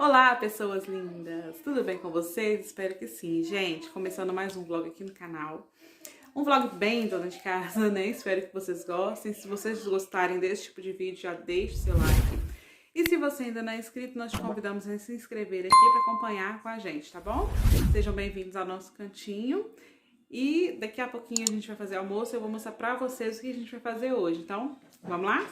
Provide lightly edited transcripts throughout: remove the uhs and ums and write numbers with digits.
Olá, pessoas lindas! Tudo bem com vocês? Espero que sim. Gente, começando mais um vlog aqui no canal. Um vlog bem dona de casa, né? Espero que vocês gostem. Se vocês gostarem desse tipo de vídeo, já deixe seu like. E se você ainda não é inscrito, nós te convidamos a se inscrever aqui para acompanhar com a gente, tá bom? Sejam bem-vindos ao nosso cantinho. E daqui a pouquinho a gente vai fazer almoço. Eu vou mostrar pra vocês o que a gente vai fazer hoje. Então, vamos lá?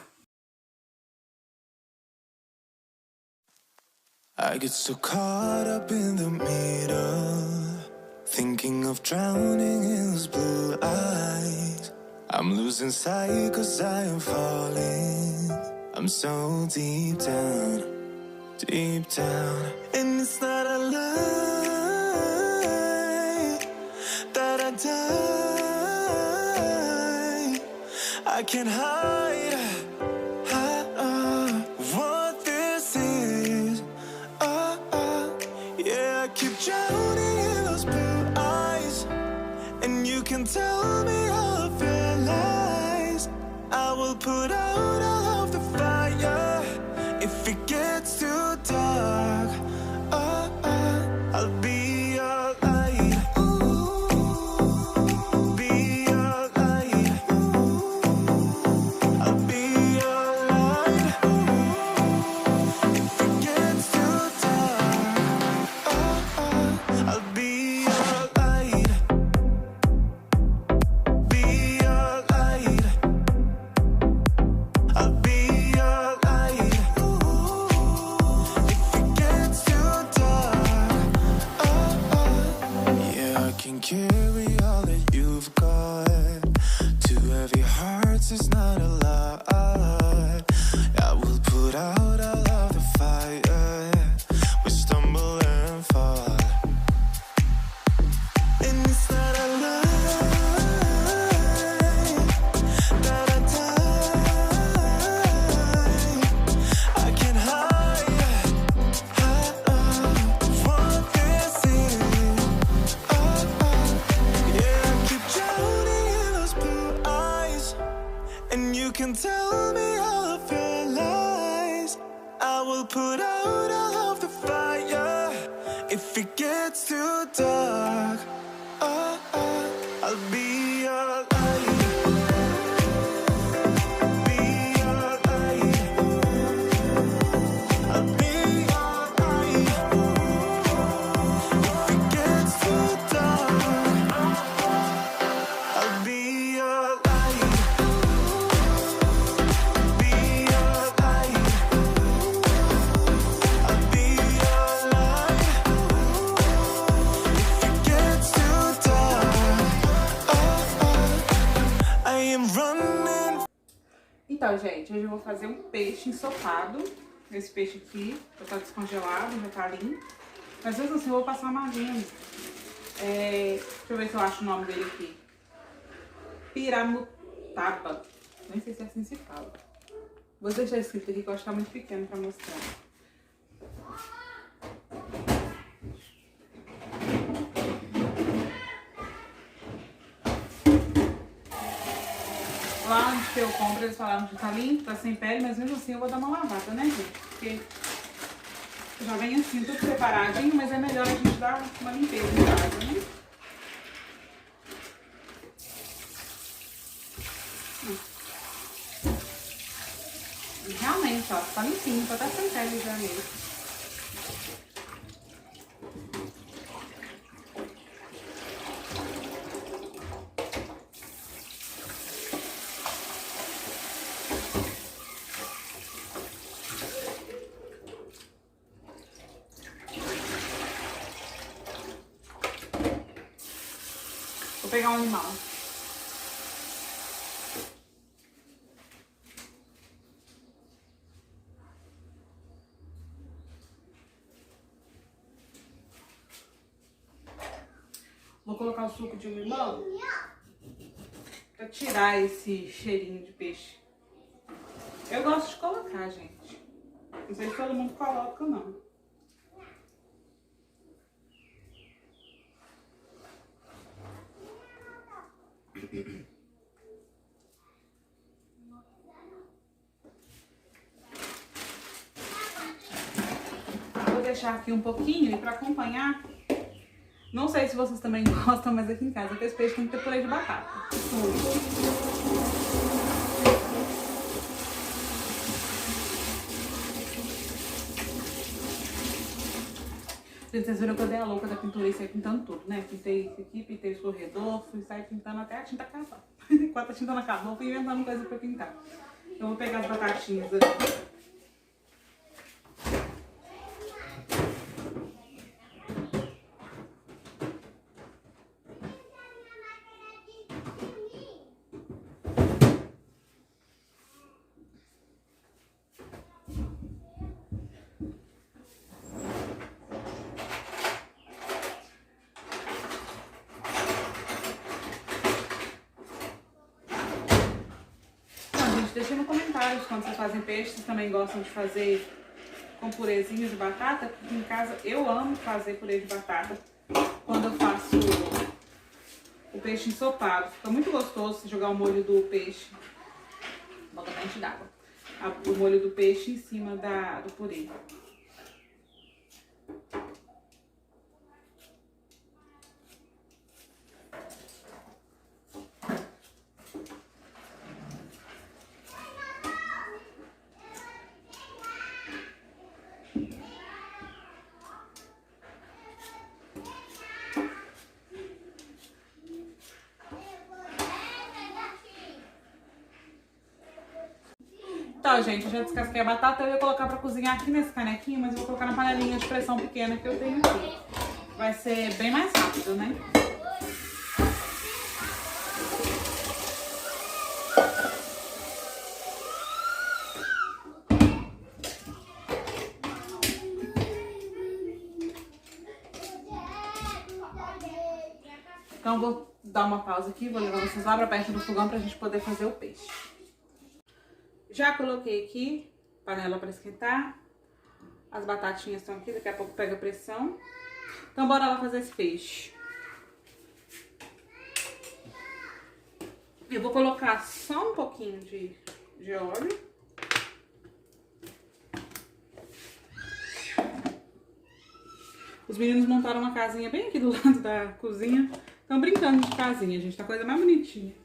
I get so caught up in the middle, thinking of drowning in those blue eyes. I'm losing sight 'cause I am falling. I'm so deep down, and it's not a lie that I die. I can't hide what this is. Yeah, I keep drowning in those blue eyes, and you can tell me all of your lies. I will put out all of the fire if it gets too dark. I'll be your light. Be your light. I'll be your light. If it gets too dark, I'll be your light. Be your light. I'll be your light. If it gets too dark, yeah, I can carry all that you've got. Two heavy hearts is not a lot. I will put out all of the fire. We stumble and fall, and it's not a lie that I die. I can't hide what this is. Yeah, I keep drowning in those blue eyes, and you can tell me all of your lies. I will put out all of the fire if it gets too dark. I'll be your light. Be your light. I'll be your light. If it gets too dark, I'll be your light. Be your light. I'll be your light. If it gets too dark, I am running. Então, gente, hoje eu vou fazer um peixe ensopado. Esse peixe aqui já tá descongelado, já tá limpo. Mas mesmo assim eu vou passar margarina. Deixa eu ver se eu acho o nome dele aqui. Piramutaba. Nem sei se é assim se fala. Vou deixar escrito aqui que eu acho que tá muito pequeno pra mostrar. Lá onde eu compro, eles falaram que tá limpo, tá sem pele, mas mesmo assim eu vou dar uma lavada, né, gente? Porque já vem assim, tudo preparadinho, mas é melhor a gente dar uma limpeza em casa, né? E realmente, ó, tá limpinho, tá até sem pele já mesmo. Vou pegar um limão. Vou colocar o suco de limão pra tirar esse cheirinho de peixe. Eu gosto de colocar, gente. Não sei se todo mundo coloca ou não. deixar aqui um pouquinho e pra acompanhar. Não sei se vocês também gostam, mas aqui em casa esse peixe tem que ter purê de batata. Gente, vocês viram que eu dei a louca da pintura e saí pintando tudo, né? Pintei isso aqui, pintei o corredor, fui sair pintando até a tinta acabar. Enquanto a tinta não acabou, fui inventando coisa pra pintar. Eu vou pegar as batatinhas aqui. Deixa nos comentários quando vocês fazem peixe, vocês também gostam de fazer com purezinho de batata. Aqui em casa eu amo fazer purê de batata quando eu faço o peixe ensopado. Fica muito gostoso você jogar o molho do peixe, bota bastante d'água, o molho do peixe em cima do purê. Então, gente, eu já descasquei a batata, eu ia colocar pra cozinhar aqui nesse canequinho, mas eu vou colocar na panelinha de pressão pequena que eu tenho aqui. Vai ser bem mais rápido, né? Então, vou dar uma pausa aqui, vou levar vocês lá pra perto do fogão pra gente poder fazer o peixe. Já coloquei aqui, panela para esquentar. As batatinhas estão aqui, daqui a pouco pega pressão. Então bora lá fazer esse peixe. Eu vou colocar só um pouquinho de óleo. Os meninos montaram uma casinha bem aqui do lado da cozinha. Estão brincando de casinha, gente, tá a coisa mais bonitinha.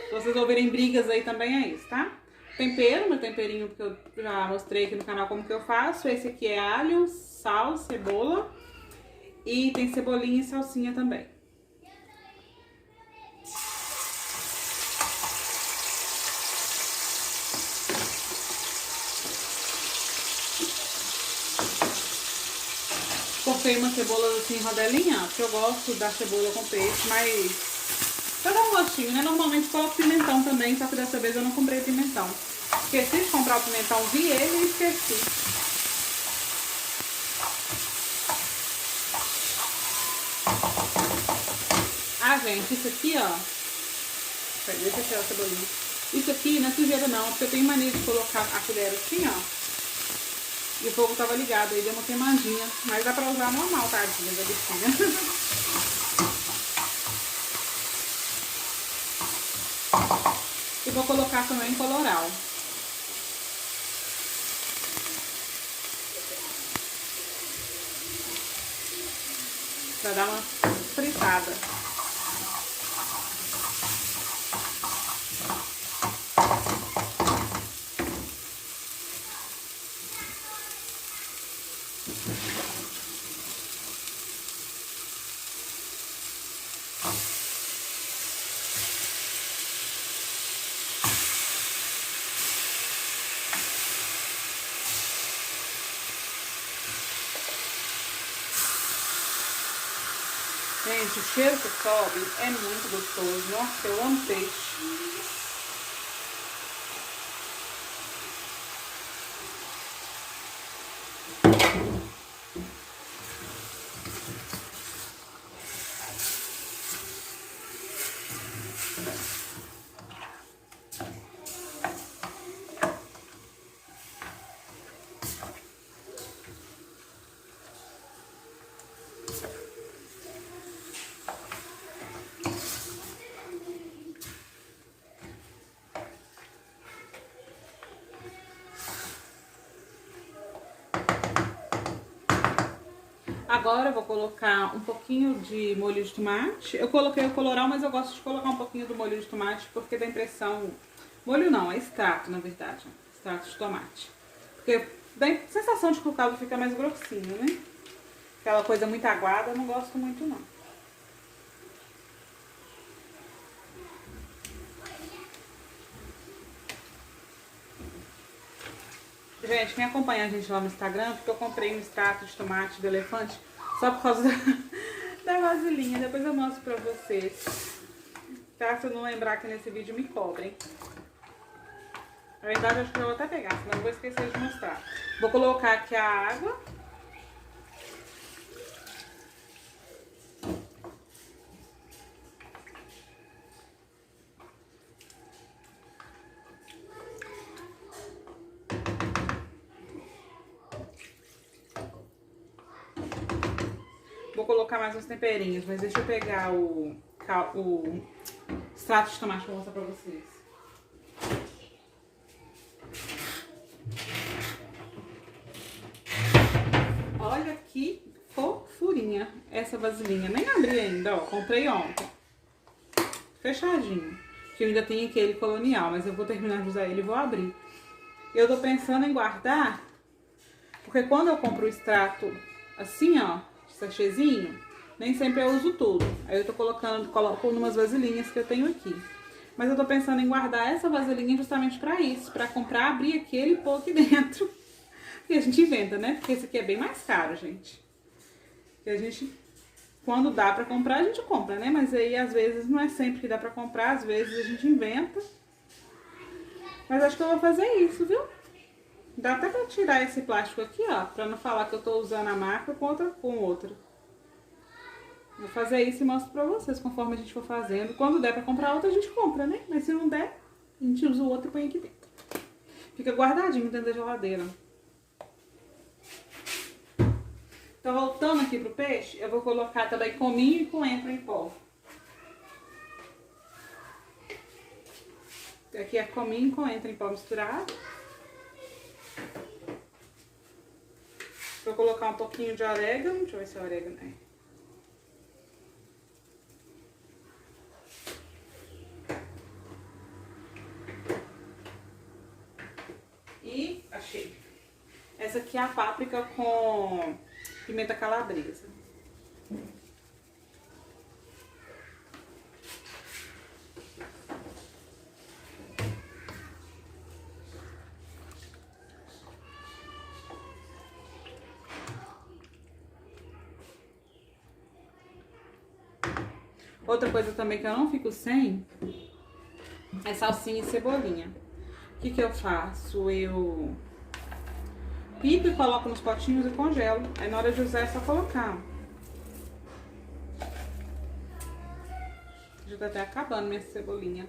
Se vocês ouvirem brigas aí também é isso, tá? Tempero, meu temperinho que eu já mostrei aqui no canal como que eu faço. Esse aqui é alho, sal, cebola e tem cebolinha e salsinha também. Cortei uma cebola assim em rodelinha, porque eu gosto da cebola com peixe, mas pra dar um gostinho, né? Normalmente coloco pimentão também, só que dessa vez eu não comprei pimentão. Esqueci de comprar o pimentão, vi ele e esqueci. Ah, gente, isso aqui, ó. Peraí, deixa eu tirar a cebolinha. Isso aqui não é sujeira não, porque eu tenho mania de colocar a colher assim, ó. E o fogo tava ligado, aí deu uma queimadinha. Mas dá pra usar normal, tadinha da bichinha. E vou colocar também colorau. Pra dar uma fritada. Gente, o cheiro que sobe é muito gostoso. Nossa, eu amo peixe. Agora eu vou colocar um pouquinho de molho de tomate. Eu coloquei o colorau, mas eu gosto de colocar um pouquinho do molho de tomate porque dá impressão... Molho não, é extrato, na verdade. Extrato de tomate. Porque dá a sensação de que o caldo fica mais grossinho, né? Aquela coisa muito aguada eu não gosto muito, não. Gente, quem acompanha a gente lá no Instagram, porque eu comprei um extrato de tomate do elefante só por causa da vasilhinha. Depois eu mostro pra vocês. Tá? Se eu não lembrar aqui nesse vídeo, me cobrem. Na verdade, eu acho que eu vou até pegar, senão eu vou esquecer de mostrar. Vou colocar aqui a água. Vou colocar mais uns temperinhos, mas deixa eu pegar o extrato de tomate pra mostrar pra vocês. Olha que fofurinha essa vasilhinha. Nem abri ainda, ó. Comprei ontem. Fechadinho. Que eu ainda tenho aquele colonial, mas eu vou terminar de usar ele e vou abrir. Eu tô pensando em guardar, porque quando eu compro o extrato assim, ó, sachêzinho, nem sempre eu uso tudo. Aí eu tô coloco numas vasilhinhas que eu tenho aqui. Mas eu tô pensando em guardar essa vasilhinha justamente pra isso, pra comprar, abrir aquele e pôr aqui dentro. E a gente inventa, né? Porque esse aqui é bem mais caro, gente. E a gente, quando dá pra comprar, a gente compra, né? Mas aí, às vezes, não é sempre que dá pra comprar, às vezes a gente inventa. Mas acho que eu vou fazer isso, viu? Dá até pra tirar esse plástico aqui, ó, pra não falar que eu tô usando a marca com outra. Vou fazer isso e mostro pra vocês conforme a gente for fazendo. Quando der pra comprar outra, a gente compra, né? Mas se não der, a gente usa o outro e põe aqui dentro. Fica guardadinho dentro da geladeira. Então, voltando aqui pro peixe, eu vou colocar também cominho e coentro em pó. Aqui é cominho e coentro em pó misturado. Vou colocar um pouquinho de orégano. Deixa eu ver se é orégano. E achei. Essa aqui é a páprica com pimenta calabresa. Outra coisa também que eu não fico sem é salsinha e cebolinha. O que eu faço? Eu pico e coloco nos potinhos e congelo. Aí na hora de usar é só colocar. Já tá até acabando minha cebolinha.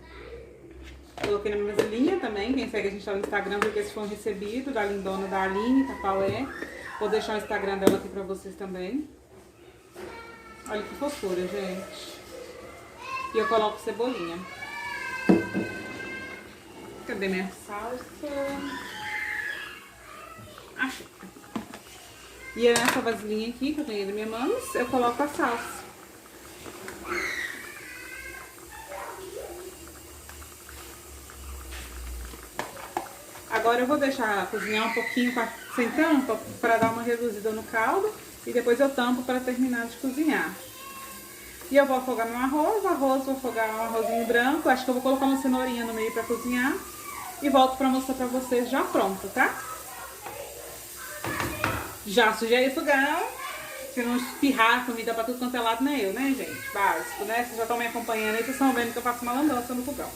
Coloquei na minha vasilhinha também. Quem segue a gente lá no Instagram viu que esse foi um recebido da lindona da Aline Tapaué. Vou deixar o Instagram dela aqui pra vocês também. Olha que fofura, gente. E eu coloco cebolinha. Cadê minha salsa? Achei. E é nessa vasilhinha aqui que eu ganhei da minha mãe, eu coloco a salsa. Agora eu vou deixar cozinhar um pouquinho sem tampa para dar uma reduzida no caldo. E depois eu tampo para terminar de cozinhar. E eu vou afogar meu arroz, vou afogar um arrozinho branco. Acho que eu vou colocar uma cenourinha no meio para cozinhar. E volto para mostrar para vocês já pronto, tá? Já sujei o fogão. Se não espirrar a comida para tudo quanto é lado, nem eu, né, gente? Básico, né? Vocês já estão me acompanhando aí, vocês estão vendo que eu faço uma lambança no fogão.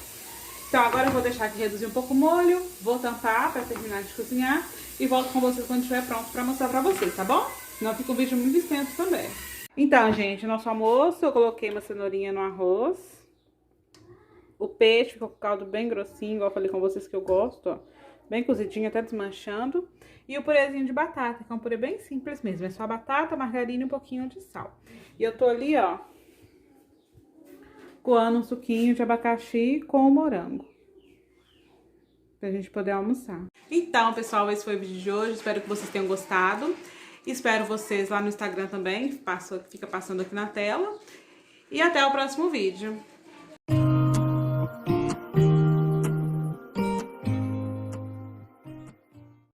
Então agora eu vou deixar aqui reduzir um pouco o molho. Vou tampar para terminar de cozinhar. E volto com vocês quando estiver pronto para mostrar para vocês, tá bom? Senão fica um vídeo muito extenso também. Então, gente, nosso almoço, eu coloquei uma cenourinha no arroz. O peixe ficou com o caldo bem grossinho, igual eu falei com vocês que eu gosto, ó. Bem cozidinho, até desmanchando. E o purezinho de batata, que é um purê bem simples mesmo. É só batata, margarina e um pouquinho de sal. E eu tô ali, ó, coando um suquinho de abacaxi com morango. Pra gente poder almoçar. Então, pessoal, esse foi o vídeo de hoje. Espero que vocês tenham gostado. Espero vocês lá no Instagram também, fica passando aqui na tela. E até o próximo vídeo.